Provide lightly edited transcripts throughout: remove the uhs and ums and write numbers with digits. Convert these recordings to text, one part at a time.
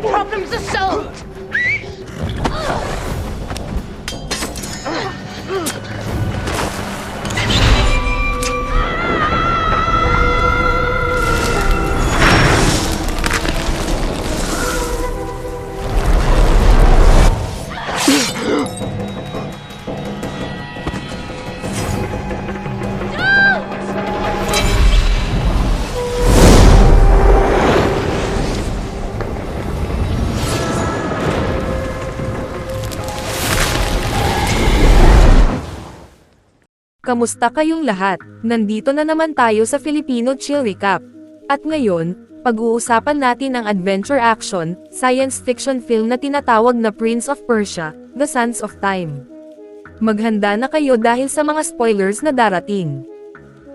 problems are solved! Kamusta kayong lahat? Nandito na naman tayo sa Filipino Chill Recap. At ngayon, pag-uusapan natin ang adventure action, science fiction film na tinatawag na Prince of Persia, The Sands of Time. Maghanda na kayo dahil sa mga spoilers na darating.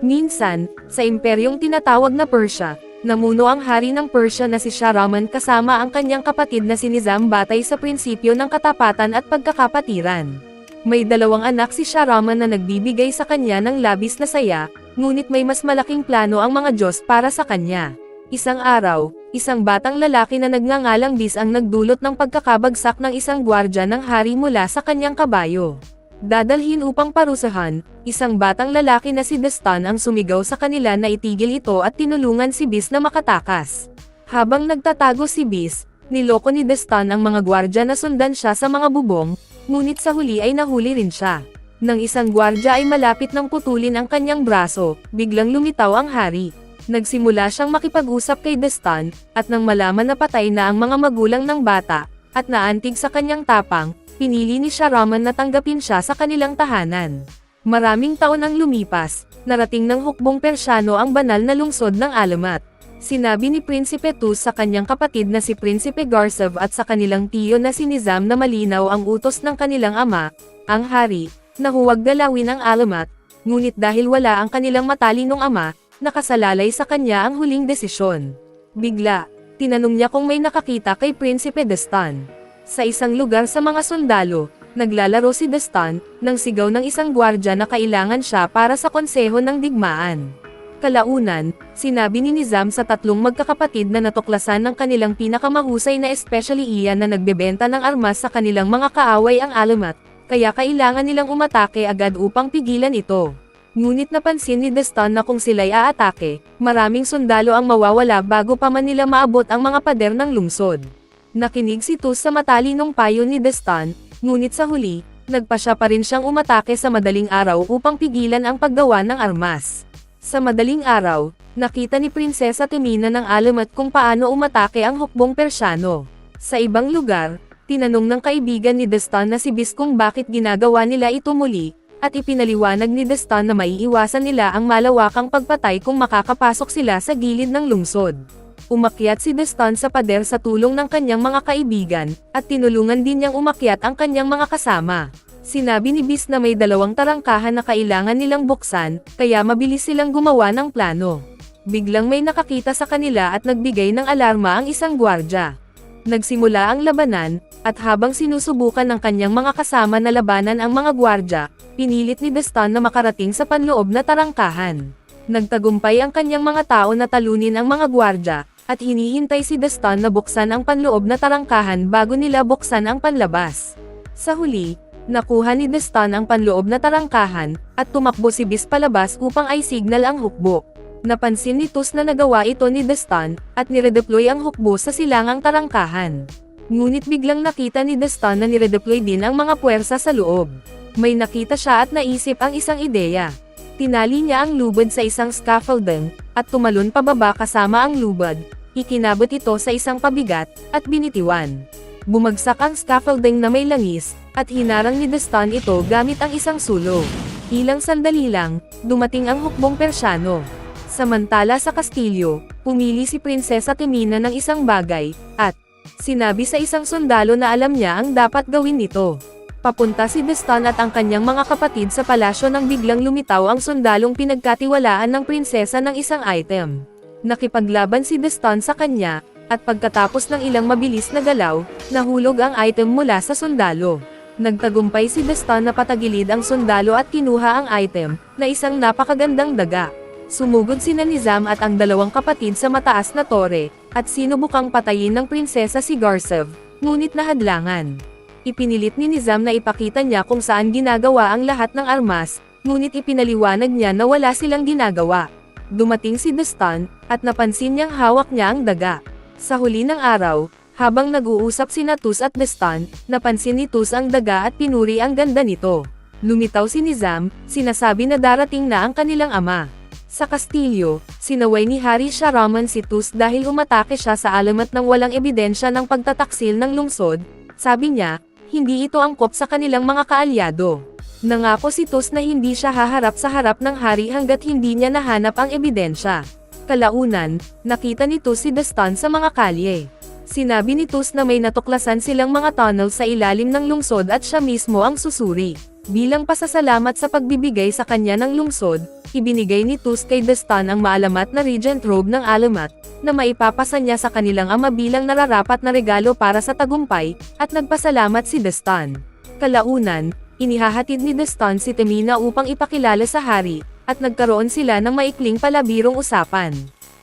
Minsan, sa imperyong tinatawag na Persia, namuno ang hari ng Persia na si Shahraman kasama ang kanyang kapatid na si Nizam batay sa prinsipyo ng katapatan at pagkakapatiran. May 2 anak si Shahraman na nagbibigay sa kanya ng labis na saya, ngunit may mas malaking plano ang mga Diyos para sa kanya. Isang araw, isang batang lalaki na nagngangalang Bis ang nagdulot ng pagkakabagsak ng isang gwardya ng hari mula sa kanyang kabayo. Dadalhin upang parusahan, isang batang lalaki na si Destan ang sumigaw sa kanila na itigil ito at tinulungan si Bis na makatakas. Habang nagtatago si Bis, niloko ni Destan ang mga gwardya na sundan siya sa mga bubong, ngunit sa huli ay nahuli rin siya. Nang isang gwardya ay malapit ng putulin ang kanyang braso, biglang lumitaw ang hari. Nagsimula siyang makipag-usap kay Destan, at nang malaman na patay na ang mga magulang ng bata, at naantig sa kanyang tapang, pinili ni Shahraman na tanggapin siya sa kanilang tahanan. Maraming taon ang lumipas, narating ng hukbong Persyano ang banal na lungsod ng Alamat. Sinabi ni Prinsipe Tus sa kanyang kapatid na si Prinsipe Garsav at sa kanilang tiyo na si Nizam na malinaw ang utos ng kanilang ama, ang hari, na huwag dalawin ang Alamat, ngunit dahil wala ang kanilang matalinong ama, nakasalalay sa kanya ang huling desisyon. Bigla, tinanong niya kung may nakakita kay Prinsipe Destan. Sa isang lugar sa mga sundalo, naglalaro si Destan, nang sigaw ng isang gwardya na kailangan siya para sa konseho ng digmaan. Kalaunan, sinabi ni Nizam sa 3 magkakapatid na natuklasan ng kanilang pinakamahusay na especially iyan na nagbebenta ng armas sa kanilang mga kaaway ang Alamat, kaya kailangan nilang umatake agad upang pigilan ito. Ngunit napansin ni Destan na kung sila'y aatake, maraming sundalo ang mawawala bago pa man nila maabot ang mga pader ng lungsod. Nakinig si Tus sa matalinong payo ni Destan, ngunit sa huli, nagpasya pa rin siyang umatake sa madaling araw upang pigilan ang paggawa ng armas. Sa madaling araw, nakita ni Prinsesa Temina ng Alamat kung paano umatake ang hukbong Persyano. Sa ibang lugar, tinanong ng kaibigan ni Destan na si Bis kung bakit ginagawa nila ito muli, at ipinaliwanag ni Destan na maiiwasan nila ang malawakang pagpatay kung makakapasok sila sa gilid ng lungsod. Umakyat si Destan sa pader sa tulong ng kanyang mga kaibigan, at tinulungan din niyang umakyat ang kanyang mga kasama. Sinabi ni Bis na may 2 tarangkahan na kailangan nilang buksan, kaya mabilis silang gumawa ng plano. Biglang may nakakita sa kanila at nagbigay ng alarma ang isang gwardya. Nagsimula ang labanan, at habang sinusubukan ng kanyang mga kasama na labanan ang mga gwardya, pinilit ni Destan na makarating sa panloob na tarangkahan. Nagtagumpay ang kanyang mga tao na talunin ang mga gwardya, at hinihintay si Destan na buksan ang panloob na tarangkahan bago nila buksan ang panlabas. Sa huli, nakuha ni Destan ang panloob na tarangkahan, at tumakbo si Bis palabas upang ay signal ang hukbo. Napansin ni Tus na nagawa ito ni Destan, at niredeploy ang hukbo sa silangang tarangkahan. Ngunit biglang nakita ni Destan na niredeploy din ang mga puwersa sa loob. May nakita siya at naisip ang isang ideya. Tinali niya ang lubad sa isang scaffolding, at tumalon pababa kasama ang lubad, ikinabot ito sa isang pabigat, at binitiwan. Bumagsak ang scaffolding na may langis, at hinarang ni Destan ito gamit ang isang sulo. Ilang sandali lang, dumating ang hukbong Persyano. Samantala sa kastilyo, pumili si Prinsesa Temina ng isang bagay, at sinabi sa isang sundalo na alam niya ang dapat gawin nito. Papunta si Destan at ang kanyang mga kapatid sa palasyo nang biglang lumitaw ang sundalong pinagkatiwalaan ng prinsesa ng isang item. Nakipaglaban si Destan sa kanya, at pagkatapos ng ilang mabilis na galaw, nahulog ang item mula sa sundalo. Nagtagumpay si Destan na patagilid ang sundalo at kinuha ang item, na isang napakagandang daga. Sumugod sina Nizam at ang 2 kapatid sa mataas na tore, at sinubukang patayin ng prinsesa si Garcev, ngunit nahadlangan. Ipinilit ni Nizam na ipakita niya kung saan ginagawa ang lahat ng armas, ngunit ipinaliwanag niya na wala silang ginagawa. Dumating si Destan, at napansin niyang hawak niya ang daga. Sa huli ng araw, habang nag-uusap sina Tus at Destan, napansin ni Tus ang daga at pinuri ang ganda nito. Lumitaw si Nizam, sinasabi na darating na ang kanilang ama. Sa kastilyo, sinaway ni Hari Shahraman si Tus dahil umatake siya sa alamat ng walang ebidensya ng pagtataksil ng lungsod. Sabi niya, hindi ito angkop sa kanilang mga kaalyado. Nangako si Tus na hindi siya haharap sa harap ng hari hanggat hindi niya nahanap ang ebidensya. Kalaunan, nakita ni Tus si Destan sa mga kalye. Sinabi ni Tus na may natuklasan silang mga tunnel sa ilalim ng lungsod at siya mismo ang susuri. Bilang pasasalamat sa pagbibigay sa kanya ng lungsod, ibinigay ni Tus kay Destan ang maalamat na regent robe ng Alamat, na maipapasa niya sa kanilang ama bilang nararapat na regalo para sa tagumpay, at nagpasalamat si Destan. Kalaunan, inihahatid ni Destan si Temina upang ipakilala sa hari, at nagkaroon sila ng maikling palabirong usapan.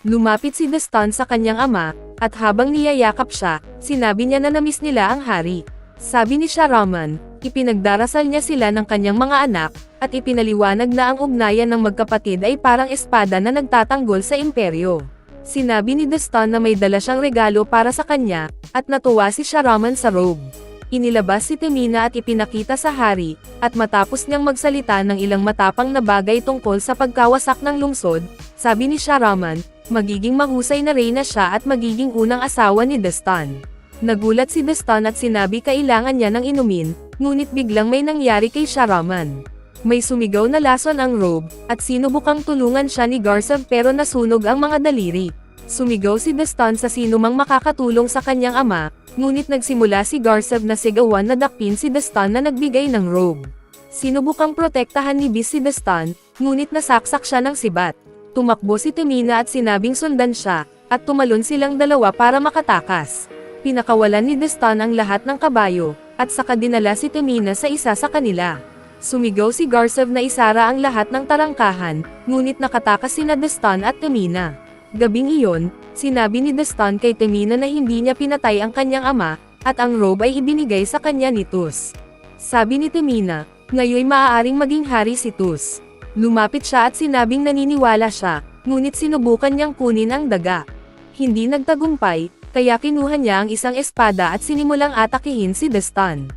Lumapit si Destan sa kanyang ama, at habang niyayakap siya, sinabi niya na namiss nila ang hari. Sabi ni Shahraman, ipinagdarasal niya sila ng kanyang mga anak, at ipinaliwanag na ang ugnayan ng magkapatid ay parang espada na nagtatanggol sa imperyo. Sinabi ni Destan na may dala siyang regalo para sa kanya, at natuwa si Shahraman sa robe. Inilabas si Temina at ipinakita sa hari, at matapos niyang magsalita ng ilang matapang na bagay tungkol sa pagkawasak ng lungsod, sabi ni Shahraman, magiging mahusay na reyna siya at magiging unang asawa ni Destan. Nagulat si Destan at sinabi kailangan niya ng inumin, ngunit biglang may nangyari kay Shahraman. May sumigaw na lason ang robe, at sinubukang tulungan siya ni Garcev pero nasunog ang mga daliri. Sumigaw si Destan sa sinumang makakatulong sa kanyang ama, ngunit nagsimula si Garcev na sigawan na dakpin si Destan na nagbigay ng robe. Sinubukang protektahan ni Bis si Destan, ngunit nasaksak siya ng sibat. Tumakbo si Temina at sinabing sundan siya, at tumalon silang dalawa para makatakas. Pinakawalan ni Destan ang lahat ng kabayo, at saka dinala si Temina sa isa sa kanila. Sumigaw si Garcev na isara ang lahat ng tarangkahan, ngunit nakatakas sina Destan at Temina. Gabing iyon, sinabi ni Destan kay Temina na hindi niya pinatay ang kanyang ama, at ang robe ay ibinigay sa kanya ni Tus. Sabi ni Temina, ngayon maaaring maging hari si Tus. Lumapit siya at sinabing naniniwala siya, ngunit sinubukan niyang kunin ang daga. Hindi nagtagumpay, kaya kinuha niya ang isang espada at sinimulang atakihin si Destan.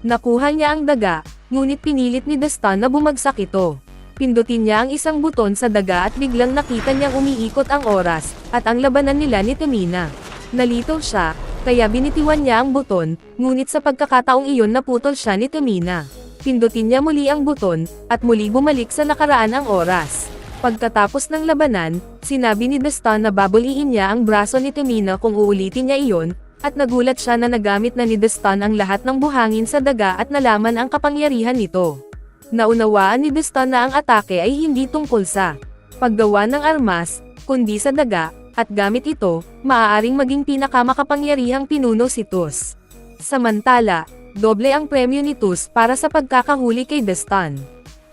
Nakuha niya ang daga, ngunit pinilit ni Destan na bumagsak ito. Pindutin niya ang isang buton sa daga at biglang nakita niyang umiikot ang oras, at ang labanan nila ni Temina. Nalito siya, kaya binitiwan niya ang buton, ngunit sa pagkakataong iyon naputol siya ni Temina. Pindutin niya muli ang buton, at muli bumalik sa nakaraan ang oras. Pagkatapos ng labanan, sinabi ni Destan na babulihin niya ang braso ni Temina kung uulitin niya iyon, at nagulat siya na nagamit na ni Destan ang lahat ng buhangin sa daga at nalaman ang kapangyarihan nito. Naunawaan ni Destan na ang atake ay hindi tungkol sa paggawa ng armas, kundi sa daga, at gamit ito, maaaring maging pinakamakapangyarihang pinuno si Tus. Samantala, doble ang premyo ni Tus para sa pagkakahuli kay Destan.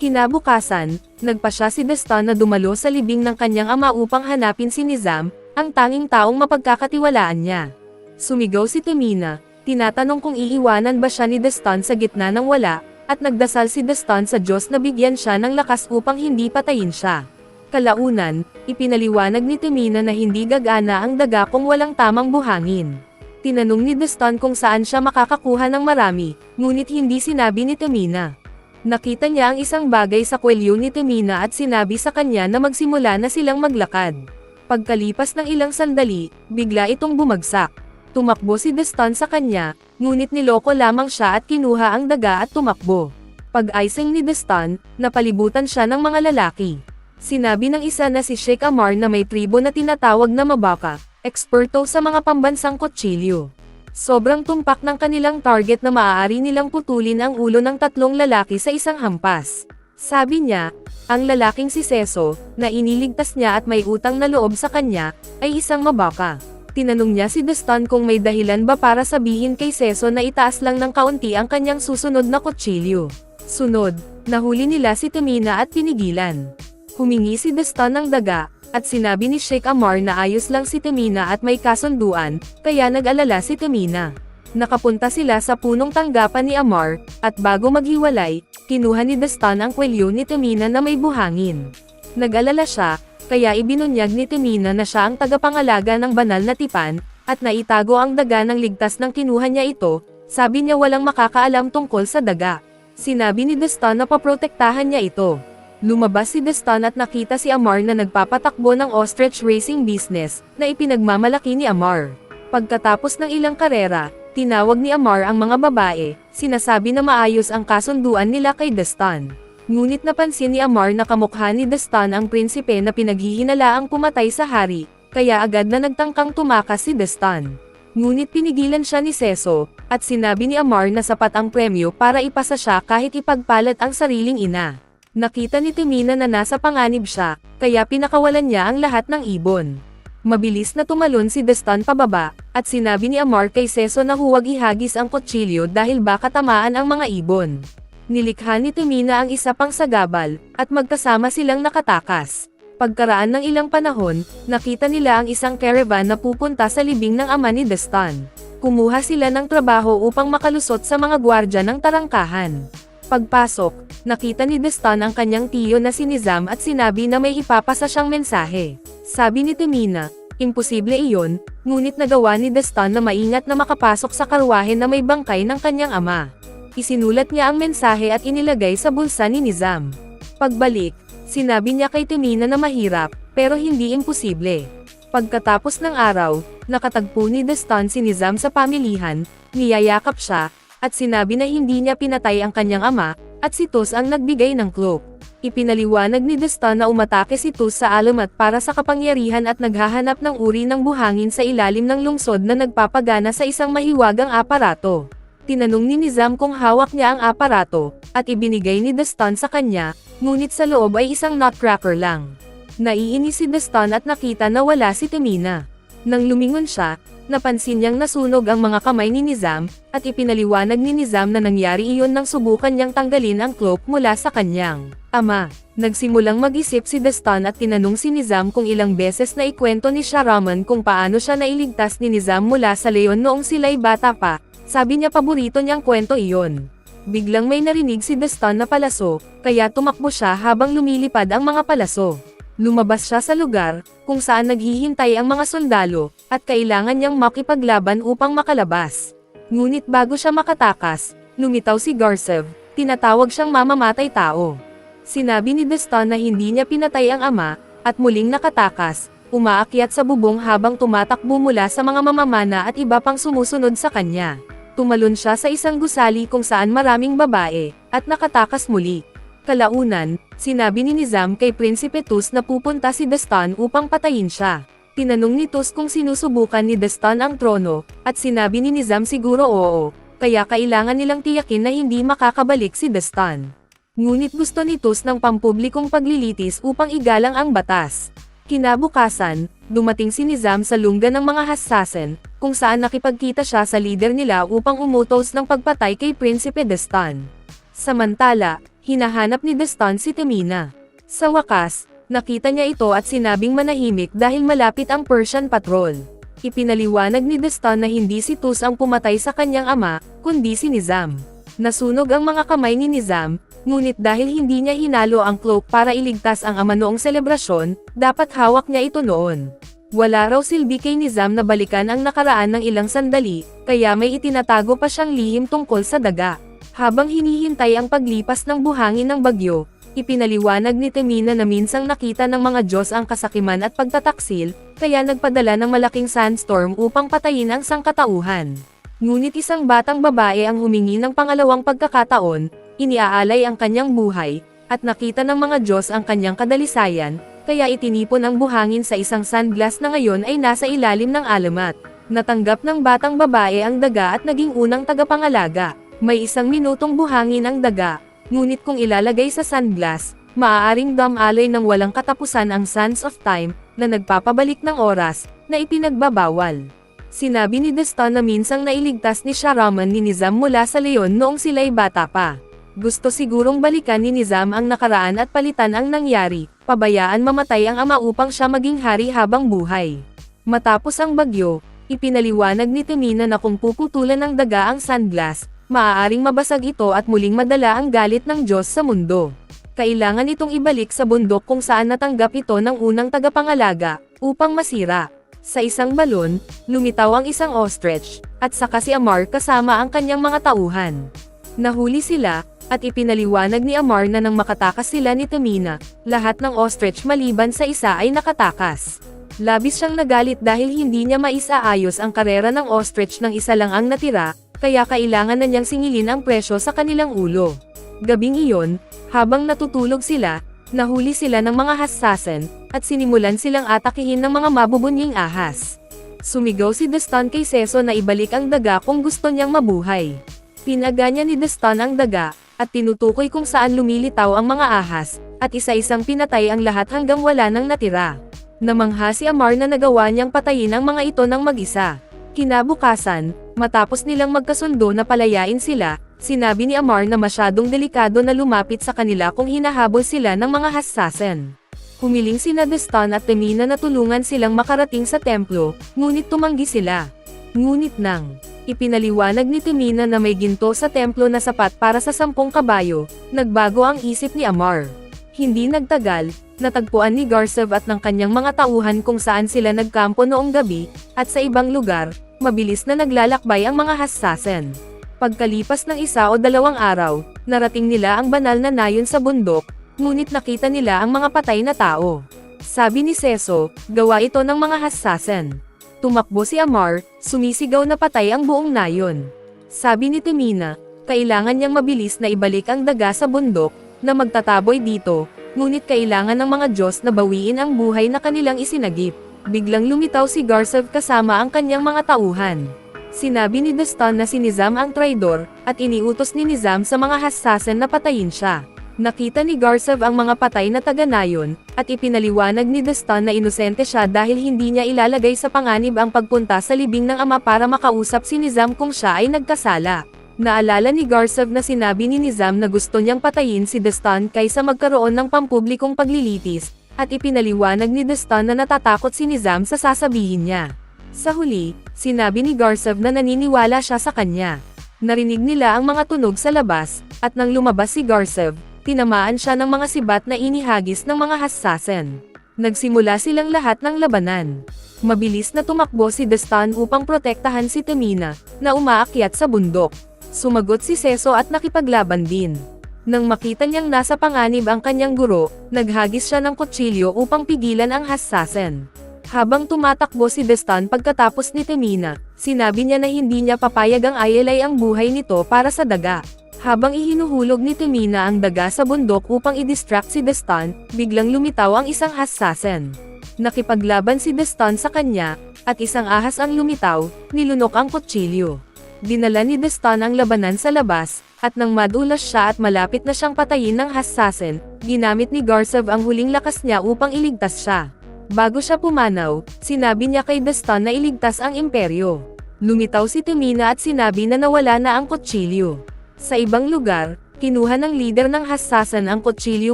Kinabukasan, nagpa siya si Destan na dumalo sa libing ng kanyang ama upang hanapin si Nizam, ang tanging taong mapagkakatiwalaan niya. Sumigaw si Temina, tinatanong kung iiwanan ba siya ni Destan sa gitna ng wala, at nagdasal si Destan sa Diyos na bigyan siya ng lakas upang hindi patayin siya. Kalaunan, ipinaliwanag ni Temina na hindi gagana ang daga kung walang tamang buhangin. Tinanong ni Destan kung saan siya makakakuha ng marami, ngunit hindi sinabi ni Temina. Nakita niya ang isang bagay sa kwelyo ni Temina at sinabi sa kanya na magsimula na silang maglakad. Pagkalipas ng ilang sandali, bigla itong bumagsak. Tumakbo si Destan sa kanya, ngunit niloko lamang siya at kinuha ang daga at tumakbo. Pag-aising ni Destan, napalibutan siya ng mga lalaki. Sinabi ng isa na si Sheikh Amar na may tribo na tinatawag na Mabaka, eksperto sa mga pambansang kutsilyo. Sobrang tumpak ng kanilang target na maaari nilang putulin ang ulo ng tatlong lalaki sa isang hampas. Sabi niya, ang lalaking si Seso, na iniligtas niya at may utang na loob sa kanya, ay isang Mabaka. Tinanong niya si Destan kung may dahilan ba para sabihin kay Seso na itaas lang ng kaunti ang kanyang susunod na kutsilyo. Sunod, nahuli nila si Temina at pinigilan. Humingi si Destan ng daga, at sinabi ni Sheikh Amar na ayos lang si Tamina at may kasunduan, kaya nag-alala si Tamina. Nakapunta sila sa punong tanggapan ni Amar, at bago maghiwalay, kinuha ni Destan ang kwelyo ni Tamina na may buhangin. Nag-alala siya, kaya ibinunyag ni Tamina na siya ang tagapangalaga ng banal na tipan, at naitago ang daga ng ligtas nang kinuha niya ito. Sabi niya walang makakaalam tungkol sa daga. Sinabi ni Destan na paprotektahan niya ito. Lumabas si Destan at nakita si Amar na nagpapatakbo ng ostrich racing business, na ipinagmamalaki ni Amar. Pagkatapos ng ilang karera, tinawag ni Amar ang mga babae, sinasabi na maayos ang kasunduan nila kay Destan. Ngunit napansin ni Amar na kamukha ni Destan ang prinsipe na pinaghihinalaang pumatay sa hari, kaya agad na nagtangkang tumakas si Destan. Ngunit pinigilan siya ni Seso, at sinabi ni Amar na sapat ang premyo para ipasa siya kahit ipagpalat ang sariling ina. Nakita ni Tamina na nasa panganib siya, kaya pinakawalan niya ang lahat ng ibon. Mabilis na tumalon si Destan pababa, at sinabi ni Amar kay Seso na huwag ihagis ang kutsilyo dahil baka tamaan ang mga ibon. Nilikha ni Tamina ang isa pang sagabal, at magkasama silang nakatakas. Pagkaraan ng ilang panahon, nakita nila ang isang caravan na pupunta sa libing ng ama ni Destan. Kumuha sila ng trabaho upang makalusot sa mga gwardya ng tarangkahan. Pagpasok, nakita ni Destan ang kanyang tiyo na si Nizam at sinabi na may ipapasa siyang mensahe. Sabi ni Tamina, imposible iyon, ngunit nagawa ni Destan na maingat na makapasok sa karwahe na may bangkay ng kanyang ama. Isinulat niya ang mensahe at inilagay sa bulsa ni Nizam. Pagbalik, sinabi niya kay Tamina na mahirap, pero hindi imposible. Pagkatapos ng araw, nakatagpo ni Destan si Nizam sa pamilihan, niyayakap siya, at sinabi na hindi niya pinatay ang kanyang ama, at si Tus ang nagbigay ng cloak. Ipinaliwanag ni Destan na umatake si Tus sa alamat para sa kapangyarihan at naghahanap ng uri ng buhangin sa ilalim ng lungsod na nagpapagana sa isang mahiwagang aparato. Tinanong ni Nizam kung hawak niya ang aparato, at ibinigay ni Destan sa kanya, ngunit sa loob ay isang nutcracker lang. Naiinis si Destan at nakita na wala si Tamina. Nang lumingon siya, napansin niyang nasunog ang mga kamay ni Nizam, at ipinaliwanag ni Nizam na nangyari iyon nang subukan niyang tanggalin ang cloak mula sa kanyang ama. Nagsimulang mag-isip si Destan at tinanong si Nizam kung ilang beses na ikwento ni Shahraman kung paano siya nailigtas ni Nizam mula sa leon noong sila'y bata pa. Sabi niya paborito niyang kwento iyon. Biglang may narinig si Destan na palaso, kaya tumakbo siya habang lumilipad ang mga palaso. Lumabas siya sa lugar, kung saan naghihintay ang mga sundalo, at kailangan niyang makipaglaban upang makalabas. Ngunit bago siya makatakas, lumitaw si Garcev, tinatawag siyang mamamatay tao. Sinabi ni Destan na hindi niya pinatay ang ama, at muling nakatakas, umaakyat sa bubong habang tumatakbo mula sa mga mamamana at iba pang sumusunod sa kanya. Tumalon siya sa isang gusali kung saan maraming babae, at nakatakas muli. Kalaunan, sinabi ni Nizam kay Prinsipe Tus na pupunta si Destan upang patayin siya. Tinanong ni Tus kung sinusubukan ni Destan ang trono, at sinabi ni Nizam siguro oo, kaya kailangan nilang tiyakin na hindi makakabalik si Destan. Ngunit gusto ni Tus ng pampublikong paglilitis upang igalang ang batas. Kinabukasan, dumating si Nizam sa lungga ng mga Hassasin, kung saan nakipagkita siya sa lider nila upang umutos ng pagpatay kay Prinsipe Destan. Samantala, hinahanap ni Destan si Tamina. Sa wakas, nakita niya ito at sinabing manahimik dahil malapit ang Persian patrol. Ipinaliwanag ni Destan na hindi si Tus ang pumatay sa kanyang ama, kundi si Nizam. Nasunog ang mga kamay ni Nizam, ngunit dahil hindi niya hinalo ang cloak para iligtas ang ama noong selebrasyon, dapat hawak niya ito noon. Wala raw silbi kay Nizam na balikan ang nakaraan ng ilang sandali, kaya may itinatago pa siyang lihim tungkol sa daga. Habang hinihintay ang paglipas ng buhangin ng bagyo, ipinaliwanag ni Tamina na minsang nakita ng mga Diyos ang kasakiman at pagtataksil, kaya nagpadala ng malaking sandstorm upang patayin ang sangkatauhan. Ngunit isang batang babae ang humingi ng pangalawang pagkakataon, iniaalay ang kanyang buhay, at nakita ng mga Diyos ang kanyang kadalisayan, kaya itinipon ang buhangin sa isang sandglass na ngayon ay nasa ilalim ng alamat. Natanggap ng batang babae ang daga at naging unang tagapangalaga. May 1 minutong buhangin ang daga, ngunit kung ilalagay sa sandglass, maaaring damaloy ng walang katapusan ang Sands of Time, na nagpapabalik ng oras, na ipinagbabawal. Sinabi ni Destan na minsang nailigtas ni Shahraman ni Nizam mula sa leon noong sila'y bata pa. Gusto sigurong balikan ni Nizam ang nakaraan at palitan ang nangyari, pabayaan mamatay ang ama upang siya maging hari habang buhay. Matapos ang bagyo, ipinaliwanag ni Temina na kung puputulan ng daga ang sandglass, maaaring mabasag ito at muling madala ang galit ng Diyos sa mundo. Kailangan itong ibalik sa bundok kung saan natanggap ito ng unang tagapangalaga, upang masira. Sa isang balon, lumitaw ang isang ostrich, at saka si Amar kasama ang kanyang mga tauhan. Nahuli sila, at ipinaliwanag ni Amar na nang makatakas sila ni Temina, lahat ng ostrich maliban sa isa ay nakatakas. Labis siyang nagalit dahil hindi niya maisaayos ang karera ng ostrich ng isa lang ang natira, kaya kailangan na niyang singilin ang presyo sa kanilang ulo. Gabing iyon, habang natutulog sila, nahuli sila ng mga hassasin, at sinimulan silang atakihin ng mga mabubunying ahas. Sumigaw si Destan kay Seso na ibalik ang daga kung gusto niyang mabuhay. Pinaga niya ni Destan ang daga, at tinutukoy kung saan lumilitaw ang mga ahas, at isa-isang pinatay ang lahat hanggang wala nang natira. Namangha si Amar na nagawa niyang patayin ang mga ito ng mag-isa. Kinabukasan, matapos nilang magkasundo na palayain sila, sinabi ni Amar na masyadong delikado na lumapit sa kanila kung hinahabol sila ng mga hassasin. Humiling sina Destan at Temina na tulungan silang makarating sa templo, ngunit tumanggi sila. Ngunit nang ipinaliwanag ni Temina na may ginto sa templo na sapat para sa 10 kabayo, nagbago ang isip ni Amar. Hindi nagtagal, natagpuan ni Garcev at ng kanyang mga tauhan kung saan sila nagkampo noong gabi, at sa ibang lugar, mabilis na naglalakbay ang mga hassasin. Pagkalipas ng 1 o 2 araw, narating nila ang banal na nayon sa bundok, ngunit nakita nila ang mga patay na tao. Sabi ni Seso, gawa ito ng mga hassasin. Tumakbo si Amar, sumisigaw na patay ang buong nayon. Sabi ni Temina, kailangan niyang mabilis na ibalik ang daga sa bundok, na magtataboy dito, ngunit kailangan ng mga Diyos na bawiin ang buhay na kanilang isinagip. Biglang lumitaw si Garcev kasama ang kanyang mga tauhan. Sinabi ni Destan na si Nizam ang traidor, at iniutos ni Nizam sa mga hassasin na patayin siya. Nakita ni Garcev ang mga patay na taga-nayon, at ipinaliwanag ni Destan na inosente siya dahil hindi niya ilalagay sa panganib ang pagpunta sa libing ng ama para makausap si Nizam kung siya ay nagkasala. Naalala ni Garcev na sinabi ni Nizam na gusto niyang patayin si Destan kaysa magkaroon ng pampublikong paglilitis, at ipinaliwanag ni Destan na natatakot si Nizam sa sasabihin niya. Sa huli, sinabi ni Garcev na naniniwala siya sa kanya. Narinig nila ang mga tunog sa labas, at nang lumabas si Garcev, tinamaan siya ng mga sibat na inihagis ng mga hassasin. Nagsimula silang lahat ng labanan. Mabilis na tumakbo si Destan upang protektahan si Temina, na umaakyat sa bundok. Sumagot si Seso at nakipaglaban din. Nang makita niyang nasa panganib ang kanyang guro, naghagis siya ng kutsilyo upang pigilan ang hassasin. Habang tumatakbo si Destan pagkatapos ni Temina, sinabi niya na hindi niya papayag ang ialay ang buhay nito para sa daga. Habang ihinuhulog ni Temina ang daga sa bundok upang i-distract si Destan, biglang lumitaw ang isang hassasin. Nakipaglaban si Destan sa kanya, at isang ahas ang lumitaw, nilunok ang kutsilyo. Dinala ni Destan ang labanan sa labas, at nang madulas siya at malapit na siyang patayin ng hassasin, ginamit ni Garcev ang huling lakas niya upang iligtas siya. Bago siya pumanaw, sinabi niya kay Destan na iligtas ang imperyo. Lumitaw si Temina at sinabi na nawala na ang kutsilyo. Sa ibang lugar, kinuha ng lider ng hassasin ang kutsilyo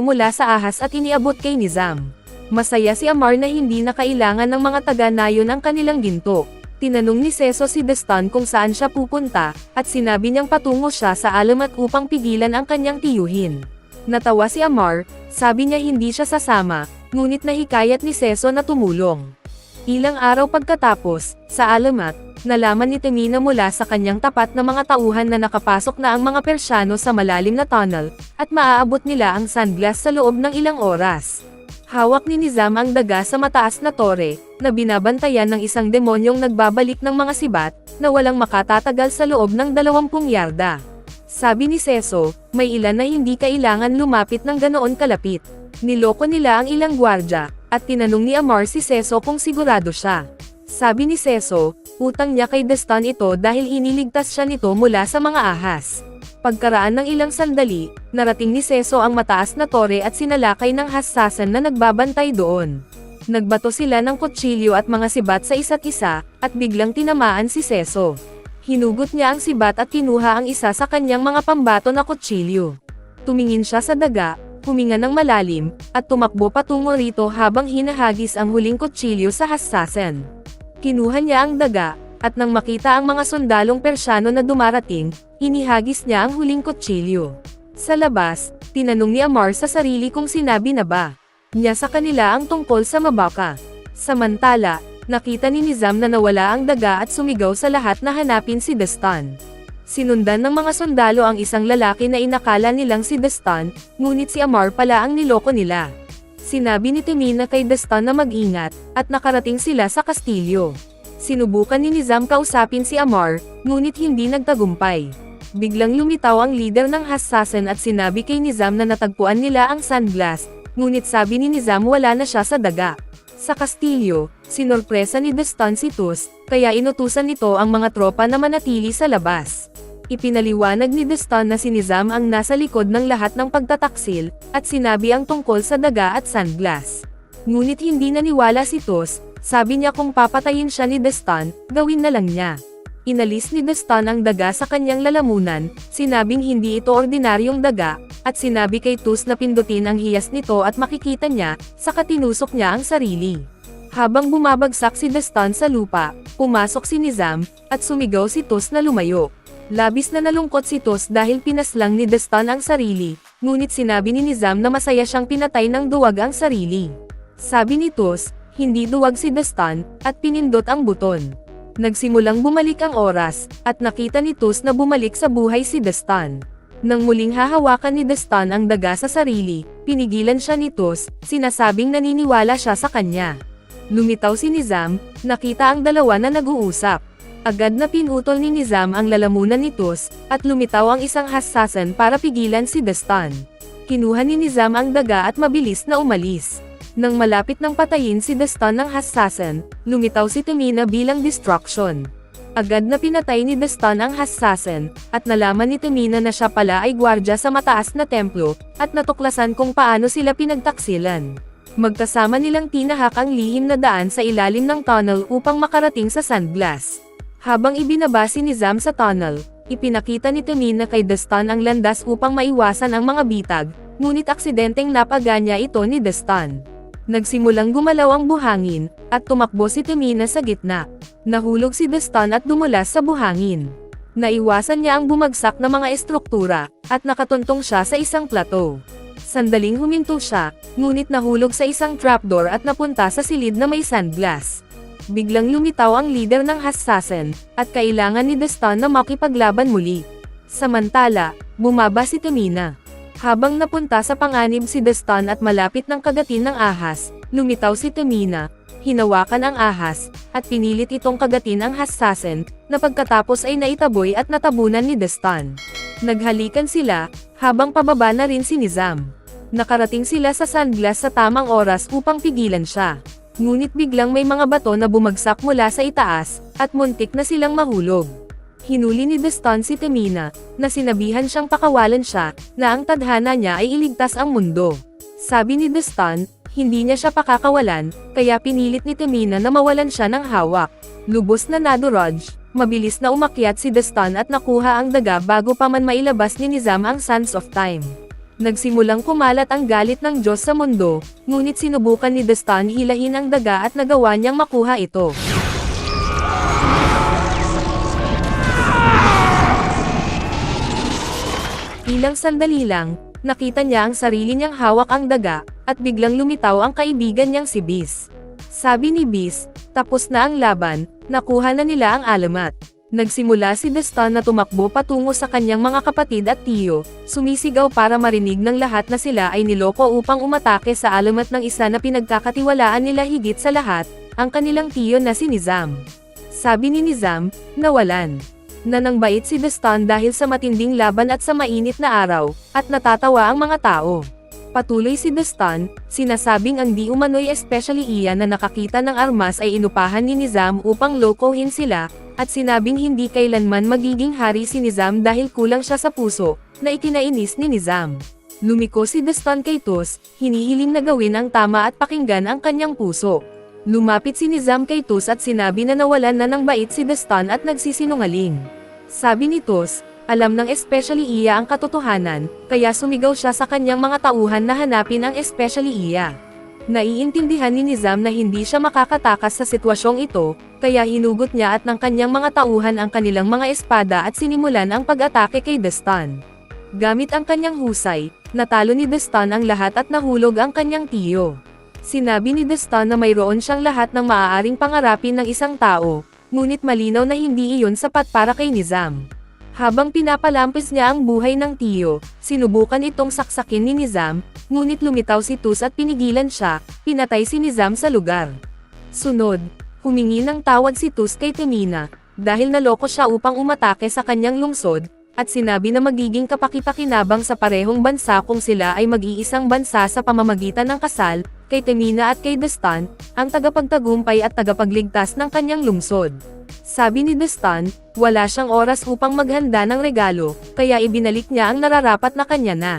mula sa ahas at iniabot kay Nizam. Masaya si Amar na hindi na kailangan ng mga taga-nayon ang kanilang ginto. Tinanong ni Seso si Destan kung saan siya pupunta, at sinabi niyang patungo siya sa alamat upang pigilan ang kanyang tiyuhin. Natawa si Amar, sabi niya hindi siya sasama, ngunit nahikayat ni Seso na tumulong. Ilang araw pagkatapos, sa alamat, nalaman ni Temina mula sa kanyang tapat na mga tauhan na nakapasok na ang mga Persyano sa malalim na tunnel, at maaabot nila ang sandglass sa loob ng ilang oras. Hawak ni Nizam ang daga sa mataas na tore, na binabantayan ng isang demonyong nagbabalik ng mga sibat, na walang makatatagal sa loob ng 20 yarda. Sabi ni Seso, may ilan na hindi kailangan lumapit ng ganoon kalapit. Niloko nila ang ilang gwardya, at tinanong ni Amar si Seso kung sigurado siya. Sabi ni Seso, utang niya kay Destan ito dahil iniligtas siya nito mula sa mga ahas. Pagkaraan ng ilang sandali, narating ni Seso ang mataas na tore at sinalakay ng hassasin na nagbabantay doon. Nagbato sila ng kutsilyo at mga sibat sa isa't isa, at biglang tinamaan si Seso. Hinugot niya ang sibat at kinuha ang isa sa kanyang mga pambato na kutsilyo. Tumingin siya sa daga, huminga ng malalim, at tumakbo patungo rito habang hinahagis ang huling kutsilyo sa hasasen. Kinuha niya ang daga, at nang makita ang mga sundalong Persyano na dumarating, inihagis niya ang huling kutsilyo. Sa labas, tinanong ni Amar sa sarili kung sinabi na ba niya sa kanila ang tungkol sa Mabaka. Samantala, nakita ni Nizam na nawala ang daga at sumigaw sa lahat na hanapin si Dastan. Sinundan ng mga sundalo ang isang lalaki na inakala nilang si Dastan, ngunit si Amar pala ang niloko nila. Sinabi ni Timina kay Dastan na mag-ingat, at nakarating sila sa kastilyo. Sinubukan ni Nizam kausapin si Amar, ngunit hindi nagtagumpay. Biglang lumitaw ang leader ng Hassasin at sinabi kay Nizam na natagpuan nila ang sunglass, ngunit sabi ni Nizam wala na siya sa daga. Sa kastilyo, sinorpresa ni Dastan si Tus, kaya inutusan nito ang mga tropa na manatili sa labas. Ipinaliwanag ni Dastan na si Nizam ang nasa likod ng lahat ng pagtataksil, at sinabi ang tungkol sa daga at sunglass. Ngunit hindi naniwala si Tus, sabi niya kung papatayin siya ni Dastan, gawin na lang niya. Inalis ni Dastan ang daga sa kanyang lalamunan, sinabing hindi ito ordinaryong daga, at sinabi kay Tus na pindutin ang hiyas nito at makikita niya, saka tinusok niya ang sarili. Habang bumabagsak si Dastan sa lupa, pumasok si Nizam, at sumigaw si Tus na lumayo. Labis na nalungkot si Tus dahil pinaslang ni Dastan ang sarili, ngunit sinabi ni Nizam na masaya siyang pinatay ng duwag ang sarili. Sabi ni Tus, hindi duwag si Dastan, at pinindot ang buton. Nagsimulang bumalik ang oras, at nakita ni Tus na bumalik sa buhay si Dastan. Nang muling hahawakan ni Dastan ang daga sa sarili, pinigilan siya ni Tus, sinasabing naniniwala siya sa kanya. Lumitaw si Nizam, nakita ang dalawa na nag-uusap. Agad na pinutol ni Nizam ang lalamunan ni Tus, at lumitaw ang isang hassasan para pigilan si Dastan. Kinuha ni Nizam ang daga at mabilis na umalis. Nang malapit ng patayin si Dastan ng hassasan, lumitaw si Timina bilang distraction. Agad na pinatay ni Dastan ang hassasan, at nalaman ni Timina na siya pala ay gwardya sa mataas na templo, at natuklasan kung paano sila pinagtaksilan. Magkasama nilang tinahak ang lihim na daan sa ilalim ng tunnel upang makarating sa sunglass. Habang ibinaba si Nizam sa tunnel, ipinakita ni Timina kay Dastan ang landas upang maiwasan ang mga bitag, ngunit aksidenteng napaga niya ito ni Dastan. Nagsimulang gumalaw ang buhangin, at tumakbo si Timina sa gitna. Nahulog si Dastan at dumulas sa buhangin. Naiwasan niya ang bumagsak na mga estruktura, at nakatuntong siya sa isang plateau. Sandaling huminto siya, ngunit nahulog sa isang trapdoor at napunta sa silid na may sunglass. Biglang lumitaw ang leader ng Hassasin, at kailangan ni Dastan na makipaglaban muli. Samantala, bumaba si Timina. Habang napunta sa panganib si Dastan at malapit ng kagatin ng ahas, lumitaw si Timina, hinawakan ang ahas, at pinilit itong kagatin ang Hassasin, na pagkatapos ay naitaboy at natabunan ni Dastan. Naghalikan sila, habang pababa na rin si Nizam. Nakarating sila sa sunglass sa tamang oras upang pigilan siya. Ngunit biglang may mga bato na bumagsak mula sa itaas, at muntik na silang mahulog. Hinuli ni Dastan si Timina, na sinabihan siyang pakawalan siya, na ang tadhana niya ay iligtas ang mundo. Sabi ni Dastan, hindi niya siya pakakawalan, kaya pinilit ni Timina na mawalan siya ng hawak. Lubos na naduraj, mabilis na umakyat si Dastan at nakuha ang daga bago pa man mailabas ni Nizam ang Sands of Time. Nagsimulang kumalat ang galit ng Diyos sa mundo, ngunit sinubukan ni Dastan hilahin ang daga at nagawa niyang makuha ito. Ilang sandali lang, nakita niya ang sarili niyang hawak ang daga, at biglang lumitaw ang kaibigan niyang si Bis. Sabi ni Bis, tapos na ang laban, nakuha na nila ang alamat. Nagsimula si Dastan na tumakbo patungo sa kanyang mga kapatid at tiyo, sumisigaw para marinig ng lahat na sila ay niloko upang umatake sa alamat ng isa na pinagkakatiwalaan nila higit sa lahat, ang kanilang tiyo na si Nizam. Sabi ni Nizam, nawalan na ng bait si Dastan dahil sa matinding laban at sa mainit na araw, at natatawa ang mga tao. Patuloy si Dastan, sinasabing ang di umano'y especially iyan na nakakita ng armas ay inupahan ni Nizam upang lokohin sila, at sinabing hindi kailanman magiging hari si Nizam dahil kulang siya sa puso, na ikinainis ni Nizam. Lumiko si Dastan kay Tus, hinihiling na gawin ang tama at pakinggan ang kanyang puso. Lumapit si Nizam kay Tus at sinabi na nawalan na ng bait si Dastan at nagsisinungaling. Sabi ni Tus, Alam ng especially Iya ang katotohanan, kaya sumigaw siya sa kanyang mga tauhan na hanapin ang especially Iya. Naiintindihan ni Nizam na hindi siya makakatakas sa sitwasyong ito, kaya hinugot niya at ng kanyang mga tauhan ang kanilang mga espada at sinimulan ang pag-atake kay Destan. Gamit ang kanyang husay, natalo ni Destan ang lahat at nahulog ang kanyang tiyo. Sinabi ni Destan na mayroon siyang lahat ng maaaring pangarapin ng isang tao, ngunit malinaw na hindi iyon sapat para kay Nizam. Habang pinapalampis niya ang buhay ng tiyo, sinubukan itong saksakin ni Nizam, ngunit lumitaw si Tus at pinigilan siya, pinatay si Nizam sa lugar. Sunod, humingi ng tawad si Tus kay Temina, dahil naloko siya upang umatake sa kanyang lungsod, at sinabi na magiging kapakipakinabang sa parehong bansa kung sila ay mag-iisang bansa sa pamamagitan ng kasal, kay Temina at kay Destan, ang tagapagtagumpay at tagapagligtas ng kanyang lungsod. Sabi ni Destan, wala siyang oras upang maghanda ng regalo, kaya ibinalik niya ang nararapat na kanya na.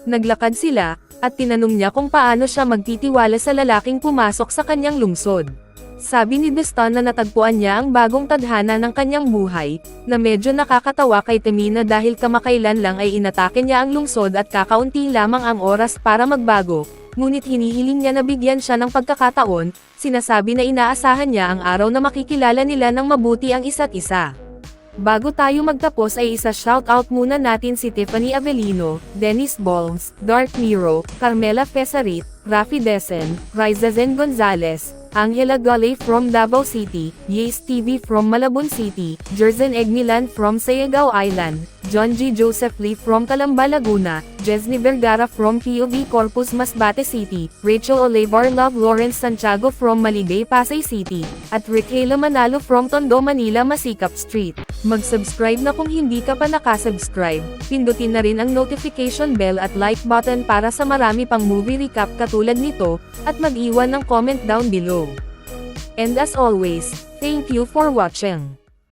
Naglakad sila, at tinanong niya kung paano siya magtitiwala sa lalaking pumasok sa kanyang lungsod. Sabi ni Destan na natagpuan niya ang bagong tadhana ng kanyang buhay, na medyo nakakatawa kay Temina dahil kamakailan lang ay inatake niya ang lungsod at kakaunti lamang ang oras para magbago, ngunit hinihiling niya na bigyan siya ng pagkakataon, sinasabi na inaasahan niya ang araw na makikilala nila ng mabuti ang isa't isa. Bago tayo magtapos ay isa-shoutout muna natin si Tiffany Avellino, Dennis Balms, Dark Miro, Carmela Fesarit, Rafi Desen, Riza Zen Gonzalez, Angela Gale from Davao City, Yace TV from Malabon City, Jerzen Egmilan from Sayagao Island, John G. Joseph Lee from Calamba Laguna, Jesny Vergara from POV Corpus Masbate City, Rachel Olevar Love Lawrence Santiago from Maligay Pasay City, at Riquela Manalo from Tondo Manila Masikap Street. Mag-subscribe na kung hindi ka pa nakasubscribe, pindutin na rin ang notification bell at like button para sa marami pang movie recap katulad nito, at mag-iwan ng comment down below. And as always, thank you for watching.